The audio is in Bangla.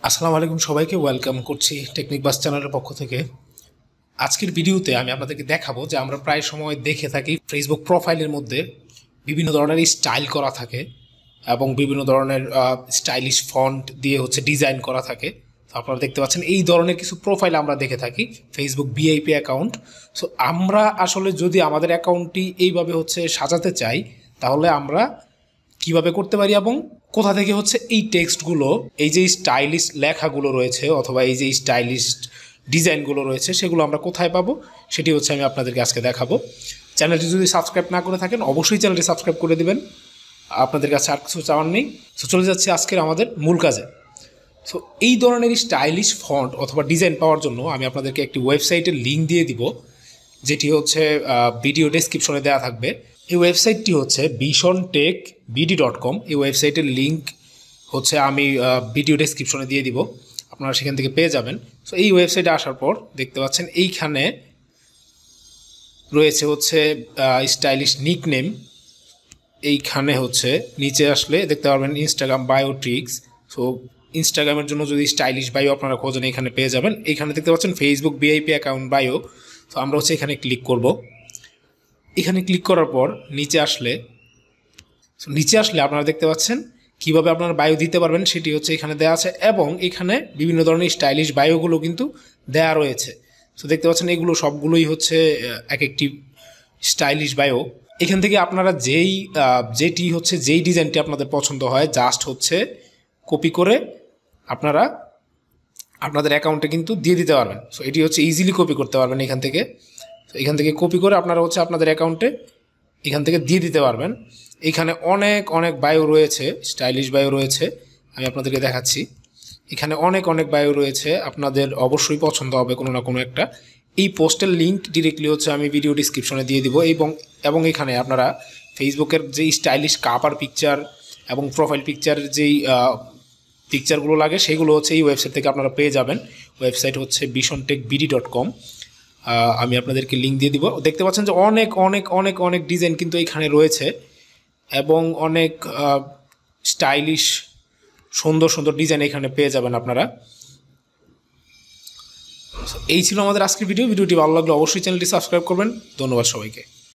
আসসালামু আলাইকুম সবাইকে ওয়েলকাম করছি টেকনিক বাস চ্যানেলের পক্ষ থেকে। আজকের ভিডিওতে আমি আপনাদেরকে দেখাবো যে আমরা প্রায় সময় দেখে থাকি ফেসবুক প্রোফাইলের মধ্যে বিভিন্ন ধরনের স্টাইল করা থাকে এবং বিভিন্ন ধরনের স্টাইলিশ ফন্ট দিয়ে ডিজাইন করা থাকে। তো আপনারা দেখতে পাচ্ছেন এই ধরনের কিছু প্রোফাইল আমরা দেখে থাকি ফেসবুক ভিআইপি অ্যাকাউন্ট। সো আমরা আসলে যদি আমাদের অ্যাকাউন্টটি এইভাবে সাজাতে চাই তাহলে আমরা কিভাবে করতে পারি এবং কোথা থেকে এই টেক্সটগুলো, এই যে স্টাইলিশ লেখাগুলো রয়েছে অথবা এই যে স্টাইলিশ ডিজাইনগুলো রয়েছে সেগুলো আমরা কোথায় পাবো সেটি আমি আপনাদেরকে আজকে দেখাবো। চ্যানেলটি যদি সাবস্ক্রাইব না করে থাকেন অবশ্যই চ্যানেলটি সাবস্ক্রাইব করে দিবেন, আপনাদের কাছে আর কিছু চাওয়ার নেই। সো চলে যাচ্ছে আজকের আমাদের মূল কাজে। সো এই ধরনের স্টাইলিশ ফন্ট অথবা ডিজাইন পাওয়ার জন্য আমি আপনাদেরকে একটি ওয়েবসাইটের লিঙ্ক দিয়ে দিব, যেটি ভিডিও ডেসক্রিপশনে দেওয়া থাকবে। এই ওয়েবসাইটটি visiontechbd.com। এই ওয়েবসাইটের লিঙ্ক আমি ভিডিও ডেসক্রিপশনে দিয়ে দিব, আপনারা সেখান থেকে পেয়ে যাবেন। সো এই ওয়েবসাইটে আসার পর দেখতে পাচ্ছেন এইখানে রয়েছে স্টাইলিশ নিকনেম। এইখানে নিচে আসলে দেখতে পারবেন ইনস্টাগ্রাম বায়ো ট্রিক্স। সো ইনস্টাগ্রামের জন্য যদি স্টাইলিশ বায়ো আপনারা খোঁজেন এখানে পেয়ে যাবেন। এইখানে দেখতে পাচ্ছেন ফেসবুক ভিআইপি অ্যাকাউন্ট বায়ো। তো আমরা এখানে ক্লিক করব। এখানে ক্লিক করার পর নিচে আসলে আপনারা দেখতে পাচ্ছেন কিভাবে আপনারা বায়ো দিতে পারবেন সেটি এখানে দেওয়া আছে এবং এখানে বিভিন্ন ধরনের স্টাইলিশ বায়োগুলো কিন্তু দেওয়া রয়েছে। তো দেখতে পাচ্ছেন এগুলো সবগুলোই এক একটি স্টাইলিশ বায়ো। এখান থেকে আপনারা যেই ডিজাইনটি আপনাদের পছন্দ হয় জাস্ট কপি করে আপনারা আপনাদের অ্যাকাউন্টে কিন্তু দিয়ে দিতে পারবেন। সো এটি ইজিলি কপি করতে পারবেন এখান থেকে কপি করে আপনারা আপনাদের অ্যাকাউন্টে এখান থেকে দিয়ে দিতে পারবেন। এখানে অনেক বায়ো রয়েছে, স্টাইলিশ বায়ো রয়েছে, আমি আপনাদেরকে দেখাচ্ছি। এখানে অনেক বায়ো রয়েছে, আপনাদের অবশ্যই পছন্দ হবে কোনো না কোনো একটা। এই পোস্টের লিঙ্ক ডিরেক্টলি আমি ভিডিও ডিসক্রিপশনে দিয়ে দিব এবং এখানে আপনারা ফেসবুকের যে স্টাইলিশ কাভার পিকচার এবং প্রোফাইল পিকচারের যেই পিকচারগুলো লাগে সেগুলো এই ওয়েবসাইট থেকে আপনারা পেয়ে যাবেন। Website visiontechbd.com। আমি আপনাদেরকে লিঙ্ক দিয়ে দিব। দেখতে পাচ্ছেন যে অনেক ডিজাইন কিন্তু এখানে রয়েছে এবং অনেক স্টাইলিশ সুন্দর ডিজাইন এখানে পেয়ে যাবেন আপনারা। এই ছিল আমাদের আজকের ভিডিওটি ভালো লাগলে অবশ্যই চ্যানেলটি সাবস্ক্রাইব করবেন। ধন্যবাদ সবাইকে।